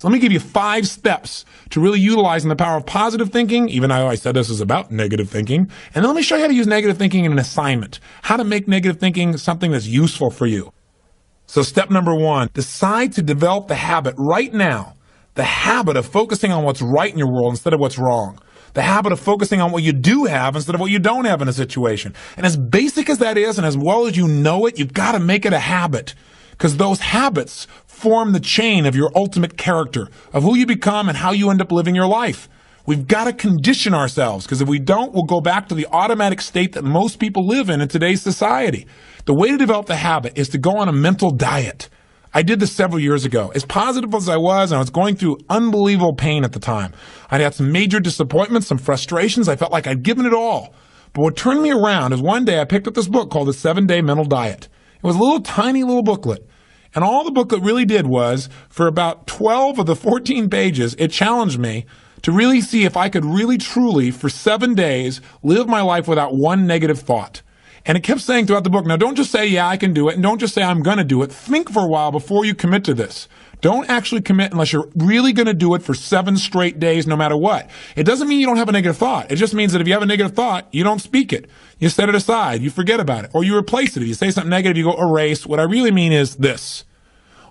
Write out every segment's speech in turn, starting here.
So let me give you 5 steps to really utilizing the power of positive thinking, even though I said this is about negative thinking. And then let me show you how to use negative thinking in an assignment, how to make negative thinking something that's useful for you. So step number 1, decide to develop the habit right now, the habit of focusing on what's right in your world instead of what's wrong. The habit of focusing on what you do have instead of what you don't have in a situation. And as basic as that is, and as well as you know it, you've got to make it a habit. Because those habits form the chain of your ultimate character, of who you become and how you end up living your life. We've got to condition ourselves, because if we don't, we'll go back to the automatic state that most people live in today's society. The way to develop the habit is to go on a mental diet. I did this several years ago. As positive as I was going through unbelievable pain at the time. I'd had some major disappointments, some frustrations. I felt like I'd given it all. But what turned me around is one day I picked up this book called The 7-Day Mental Diet. It was a little tiny little booklet. And all the booklet really did was, for about 12 of the 14 pages, it challenged me to really see if I could really truly, for 7 days, live my life without one negative thought. And it kept saying throughout the book, now don't just say, yeah, I can do it, and don't just say, I'm going to do it. Think for a while before you commit to this. Don't actually commit unless you're really going to do it for 7 straight days, no matter what. It doesn't mean you don't have a negative thought. It just means that if you have a negative thought, you don't speak it. You set it aside. You forget about it. Or you replace it. If you say something negative, you go erase. What I really mean is this.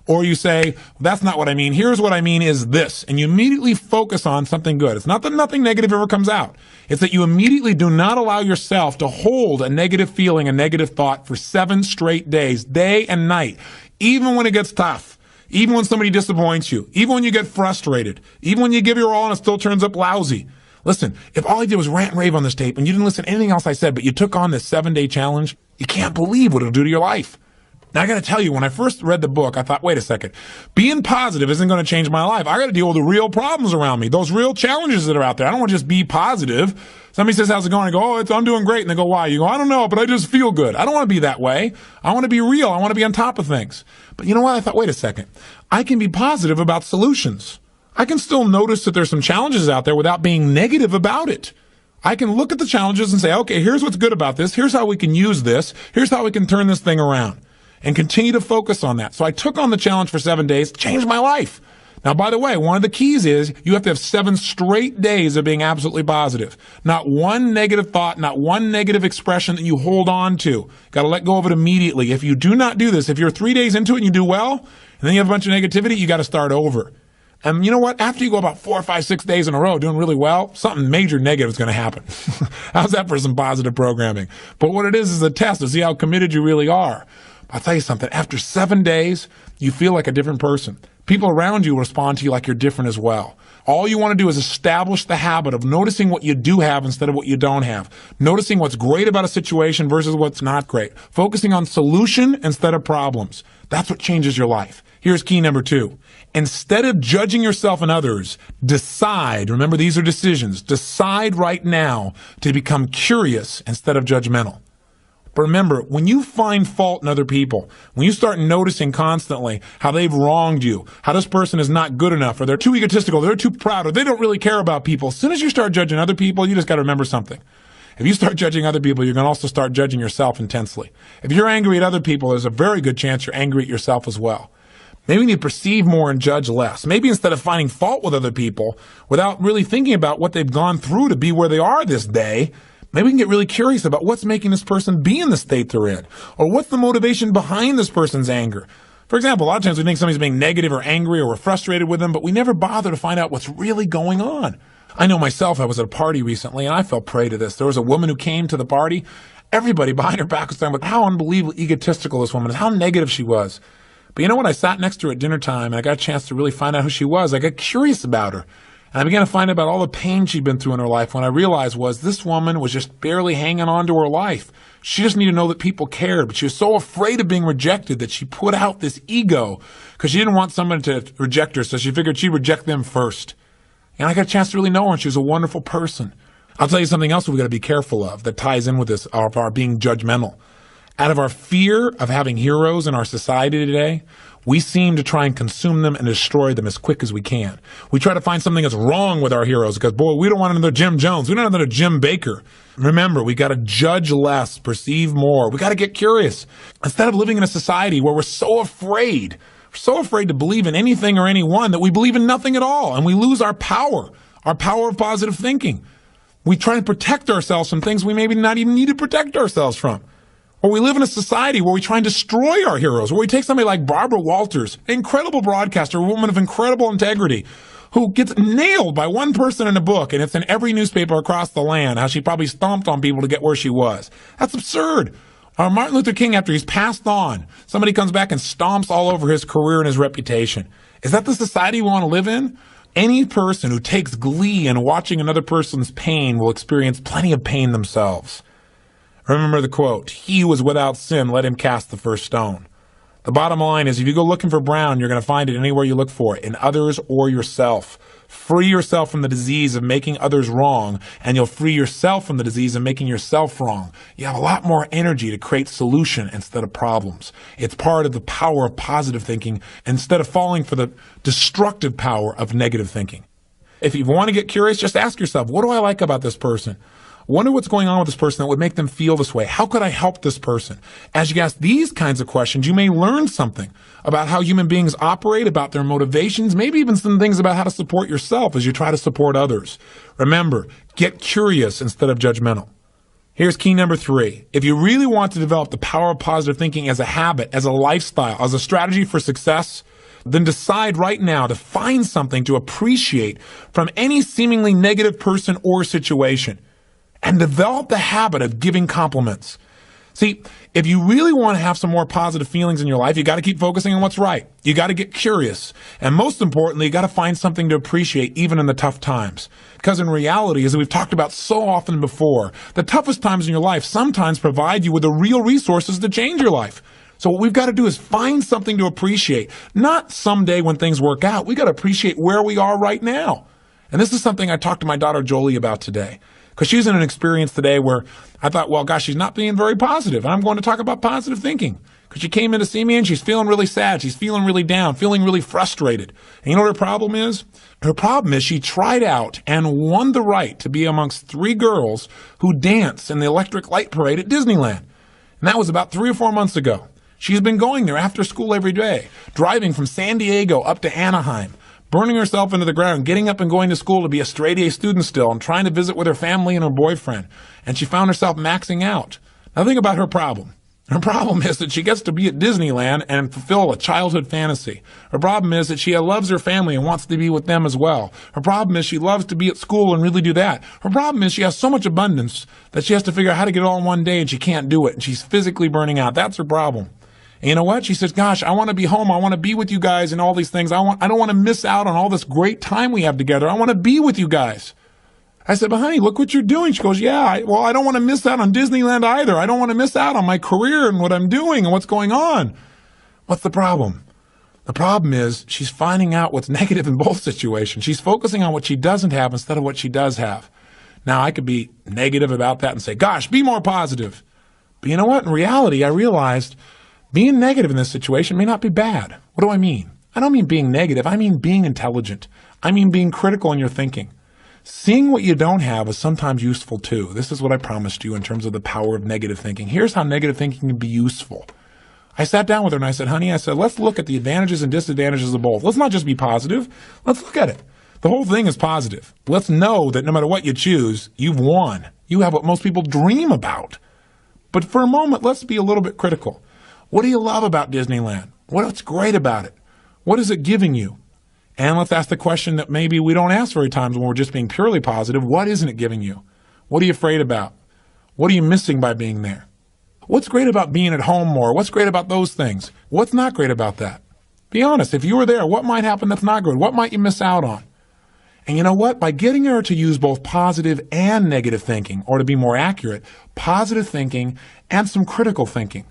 Or you say, that's not what I mean. Here's what I mean is this. And you immediately focus on something good. It's not that nothing negative ever comes out. It's that you immediately do not allow yourself to hold a negative feeling, a negative thought for 7 straight days, day and night, even when it gets tough, even when somebody disappoints you, even when you get frustrated, even when you give your all and it still turns up lousy. Listen, if all I did was rant and rave on this tape and you didn't listen to anything else I said, but you took on this 7-day challenge, you can't believe what it'll do to your life. Now, I got to tell you, when I first read the book, I thought, wait a second, being positive isn't going to change my life. I got to deal with the real problems around me, those real challenges that are out there. I don't want to just be positive. Somebody says, how's it going? I go, I'm doing great. And they go, why? You go, I don't know, but I just feel good. I don't want to be that way. I want to be real. I want to be on top of things. But you know what? I thought, wait a second. I can be positive about solutions. I can still notice that there's some challenges out there without being negative about it. I can look at the challenges and say, okay, here's what's good about this. Here's how we can use this. Here's how we can turn this thing around. And continue to focus on that. So I took on the challenge for 7 days, changed my life. Now, by the way, one of the keys is you have to have 7 straight days of being absolutely positive. Not one negative thought, not one negative expression that you hold on to. Got to let go of it immediately. If you do not do this, if you're 3 days into it and you do well, and then you have a bunch of negativity, you got to start over. And you know what? After you go about 4, 5, 6 days in a row doing really well, something major negative is going to happen. How's that for some positive programming? But what it is a test to see how committed you really are. I'll tell you something. After 7 days, you feel like a different person. People around you respond to you like you're different as well. All you want to do is establish the habit of noticing what you do have instead of what you don't have. Noticing what's great about a situation versus what's not great. Focusing on solution instead of problems. That's what changes your life. Here's key number 2. Instead of judging yourself and others, decide, remember these are decisions, decide right now to become curious instead of judgmental. But remember, when you find fault in other people, when you start noticing constantly how they've wronged you, how this person is not good enough, or they're too egotistical, they're too proud, or they don't really care about people, as soon as you start judging other people, you just got to remember something. If you start judging other people, you're going to also start judging yourself intensely. If you're angry at other people, there's a very good chance you're angry at yourself as well. Maybe we need to perceive more and judge less. Maybe instead of finding fault with other people without really thinking about what they've gone through to be where they are this day, maybe we can get really curious about what's making this person be in the state they're in, or what's the motivation behind this person's anger. For example, a lot of times we think somebody's being negative or angry or we're frustrated with them, but we never bother to find out what's really going on. I know myself, I was at a party recently and I fell prey to this. There was a woman who came to the party. Everybody behind her back was talking about how unbelievably egotistical this woman is, how negative she was. But you know what? I sat next to her at dinner time and I got a chance to really find out who she was. I got curious about her. And I began to find out about all the pain she'd been through in her life. When I realized was this woman was just barely hanging on to her life. She just needed to know that people cared, but she was so afraid of being rejected that she put out this ego because she didn't want someone to reject her, so she figured she'd reject them first. And I got a chance to really know her, and she was a wonderful person. I'll tell you something else we've got to be careful of that ties in with this, of our being judgmental. Out of our fear of having heroes in our society today, we seem to try and consume them and destroy them as quick as we can. We try to find something that's wrong with our heroes because, boy, we don't want another Jim Jones. We don't want another Jim Baker. Remember, we got to judge less, perceive more. We got to get curious. Instead of living in a society where we're so afraid, We're so afraid to believe in anything or anyone that we believe in nothing at all, and we lose our power of positive thinking. We try to protect ourselves from things we maybe not even need to protect ourselves from. Or we live in a society where we try and destroy our heroes, where we take somebody like Barbara Walters, an incredible broadcaster, a woman of incredible integrity, who gets nailed by one person in a book, and it's in every newspaper across the land, how she probably stomped on people to get where she was. That's absurd. Or Martin Luther King, after he's passed on, somebody comes back and stomps all over his career and his reputation. Is that the society we want to live in? Any person who takes glee in watching another person's pain will experience plenty of pain themselves. Remember the quote, "He who was without sin, let him cast the first stone." The bottom line is, if you go looking for brown, you're going to find it anywhere you look for it, in others or yourself. Free yourself from the disease of making others wrong, and you'll free yourself from the disease of making yourself wrong. You have a lot more energy to create solution instead of problems. It's part of the power of positive thinking instead of falling for the destructive power of negative thinking. If you want to get curious, just ask yourself, what do I like about this person? Wonder what's going on with this person that would make them feel this way. How could I help this person? As you ask these kinds of questions, you may learn something about how human beings operate, about their motivations, maybe even some things about how to support yourself as you try to support others. Remember, get curious instead of judgmental. Here's key number 3. If you really want to develop the power of positive thinking as a habit, as a lifestyle, as a strategy for success, then decide right now to find something to appreciate from any seemingly negative person or situation. And develop the habit of giving compliments. See, if you really want to have some more positive feelings in your life, you got to keep focusing on what's right. You got to get curious. And most importantly, you got to find something to appreciate even in the tough times. Because in reality, as we've talked about so often before, the toughest times in your life sometimes provide you with the real resources to change your life. So what we've got to do is find something to appreciate. Not someday when things work out. We got to appreciate where we are right now. And this is something I talked to my daughter Jolie about today. Because she's in an experience today where I thought, well, gosh, she's not being very positive. And I'm going to talk about positive thinking. Because she came in to see me and she's feeling really sad. She's feeling really down, feeling really frustrated. And you know what her problem is? Her problem is she tried out and won the right to be amongst 3 girls who dance in the electric light parade at Disneyland. And that was about 3 or 4 months ago. She's been going there after school every day, driving from San Diego up to Anaheim, burning herself into the ground, getting up and going to school to be a straight-A student still and trying to visit with her family and her boyfriend. And she found herself maxing out. Now think about her problem. Her problem is that she gets to be at Disneyland and fulfill a childhood fantasy. Her problem is that she loves her family and wants to be with them as well. Her problem is she loves to be at school and really do that. Her problem is she has so much abundance that she has to figure out how to get it all in one day and she can't do it. And she's physically burning out. That's her problem. And you know what? She says, gosh, I want to be home. I want to be with you guys and all these things. I don't want to miss out on all this great time we have together. I want to be with you guys. I said, but honey, look what you're doing. She goes, yeah, I don't want to miss out on Disneyland either. I don't want to miss out on my career and what I'm doing and what's going on. What's the problem? The problem is she's finding out what's negative in both situations. She's focusing on what she doesn't have instead of what she does have. Now, I could be negative about that and say, gosh, be more positive. But you know what? In reality, I realized being negative in this situation may not be bad. What do I mean? I don't mean being negative. I mean being intelligent. I mean being critical in your thinking. Seeing what you don't have is sometimes useful too. This is what I promised you in terms of the power of negative thinking. Here's how negative thinking can be useful. I sat down with her and I said, honey, let's look at the advantages and disadvantages of both. Let's not just be positive. Let's look at it. The whole thing is positive. Let's know that no matter what you choose, you've won. You have what most people dream about. But for a moment, let's be a little bit critical. What do you love about Disneyland? What's great about it? What is it giving you? And let's ask the question that maybe we don't ask very times when we're just being purely positive. What isn't it giving you? What are you afraid about? What are you missing by being there? What's great about being at home more? What's great about those things? What's not great about that? Be honest. If you were there, what might happen that's not good? What might you miss out on? And you know what? By getting her to use both positive and negative thinking, or to be more accurate, positive thinking and some critical thinking,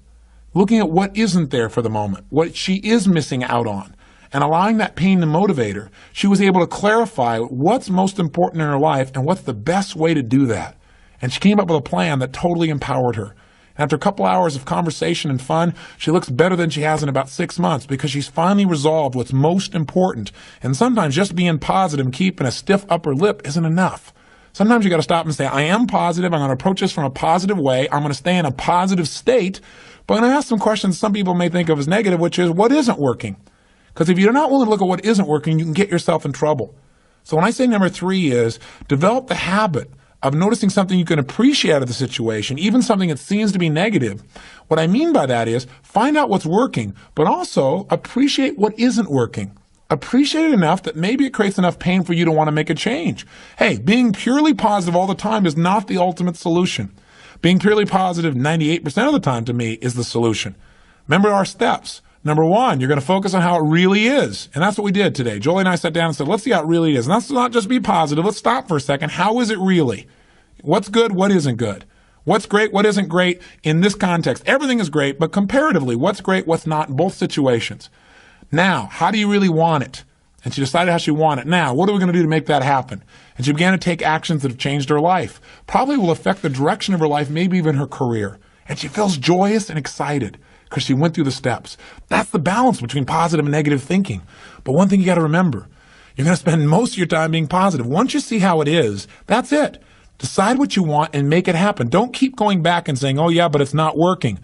looking at what isn't there for the moment, what she is missing out on, and allowing that pain to motivate her, she was able to clarify what's most important in her life and what's the best way to do that. And she came up with a plan that totally empowered her. And after a couple hours of conversation and fun, she looks better than she has in about 6 months because she's finally resolved what's most important. And sometimes just being positive and keeping a stiff upper lip isn't enough. Sometimes you got to stop and say, I am positive. I'm going to approach this from a positive way. I'm going to stay in a positive state. But I'm going to ask some questions some people may think of as negative, which is, what isn't working? Because if you're not willing to look at what isn't working, you can get yourself in trouble. So when I say number 3 is develop the habit of noticing something you can appreciate out of the situation, even something that seems to be negative. What I mean by that is find out what's working, but also appreciate what isn't working. Appreciate it enough that maybe it creates enough pain for you to want to make a change. Hey, being purely positive all the time is not the ultimate solution. Being purely positive 98% of the time to me is the solution. Remember our steps. Number 1, you're going to focus on how it really is. And that's what we did today. Jolie and I sat down and said, let's see how it really is. And let's not just be positive. Let's stop for a second. How is it really? What's good? What isn't good? What's great? What isn't great in this context? Everything is great, but comparatively, what's great? What's not in both situations? Now, how do you really want it? And she decided how she wanted it. Now, what are we going to do to make that happen? And she began to take actions that have changed her life. Probably will affect the direction of her life, maybe even her career. And she feels joyous and excited because she went through the steps. That's the balance between positive and negative thinking. But one thing you got to remember, you're going to spend most of your time being positive. Once you see how it is, that's it. Decide what you want and make it happen. Don't keep going back and saying, oh yeah, but it's not working.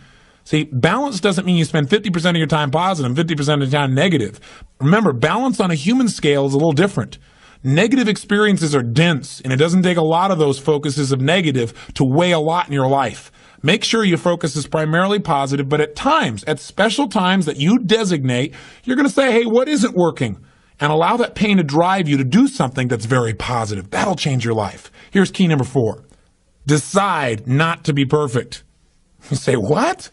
See, balance doesn't mean you spend 50% of your time positive and 50% of the time negative. Remember, balance on a human scale is a little different. Negative experiences are dense, and it doesn't take a lot of those focuses of negative to weigh a lot in your life. Make sure your focus is primarily positive, but at times, at special times that you designate, you're going to say, hey, what isn't working? And allow that pain to drive you to do something that's very positive. That'll change your life. Here's key number 4. Decide not to be perfect. You say, what?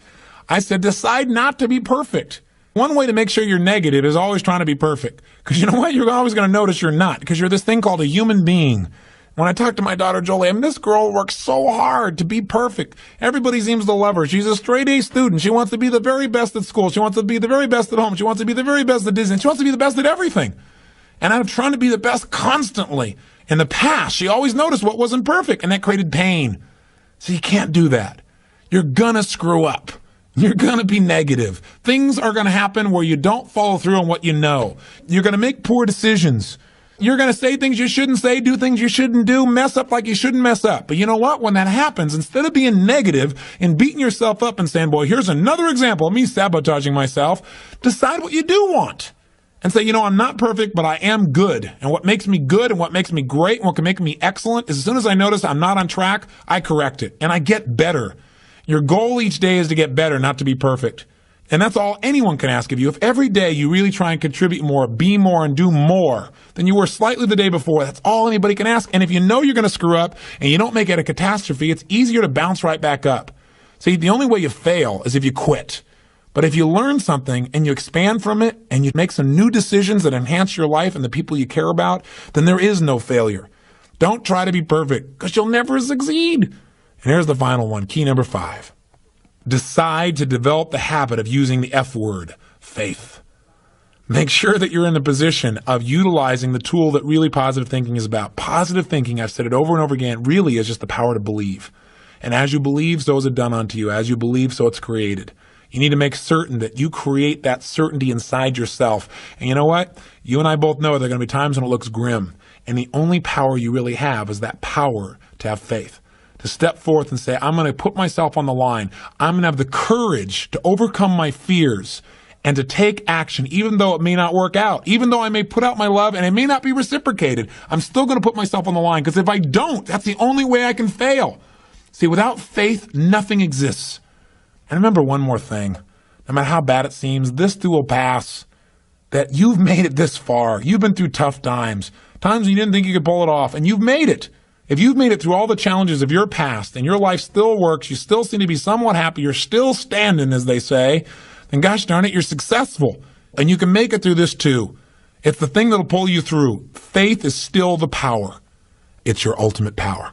I said, decide not to be perfect. One way to make sure you're negative is always trying to be perfect. Because you know what? You're always going to notice you're not. Because you're this thing called a human being. When I talk to my daughter, Jolie, this girl works so hard to be perfect. Everybody seems to love her. She's a straight A student. She wants to be the very best at school. She wants to be the very best at home. She wants to be the very best at Disney. She wants to be the best at everything. And I'm trying to be the best constantly. In the past, she always noticed what wasn't perfect, and that created pain. So you can't do that. You're going to screw up. You're going to be negative. Things are going to happen where you don't follow through on what you know. You're going to make poor decisions. You're going to say things you shouldn't say, do things you shouldn't do, mess up like you shouldn't mess up. But you know what? When that happens, instead of being negative and beating yourself up and saying, boy, here's another example of me sabotaging myself, decide what you do want. And say, you know, I'm not perfect, but I am good. And what makes me good and what makes me great and what can make me excellent is as soon as I notice I'm not on track, I correct it and I get better. Your goal each day is to get better, not to be perfect. And that's all anyone can ask of you. If every day you really try and contribute more, be more, and do more than you were slightly the day before, that's all anybody can ask. And if you know you're going to screw up and you don't make it a catastrophe, it's easier to bounce right back up. See, the only way you fail is if you quit. But if you learn something and you expand from it and you make some new decisions that enhance your life and the people you care about, then there is no failure. Don't try to be perfect because you'll never succeed. And here's the final one, key number 5. Decide to develop the habit of using the F word, faith. Make sure that you're in the position of utilizing the tool that really positive thinking is about. Positive thinking, I've said it over and over again, really is just the power to believe. And as you believe, so is it done unto you. As you believe, so it's created. You need to make certain that you create that certainty inside yourself. And you know what? You and I both know there are going to be times when it looks grim. And the only power you really have is that power to have faith. To step forth and say, I'm going to put myself on the line. I'm going to have the courage to overcome my fears and to take action, even though it may not work out. Even though I may put out my love and it may not be reciprocated, I'm still going to put myself on the line. Because if I don't, that's the only way I can fail. See, without faith, nothing exists. And remember one more thing. No matter how bad it seems, this too will pass. That you've made it this far. You've been through tough times. Times when you didn't think you could pull it off. And you've made it. If you've made it through all the challenges of your past and your life still works, you still seem to be somewhat happy, you're still standing, as they say, then gosh darn it, you're successful. And you can make it through this too. It's the thing that'll pull you through. Faith is still the power. It's your ultimate power.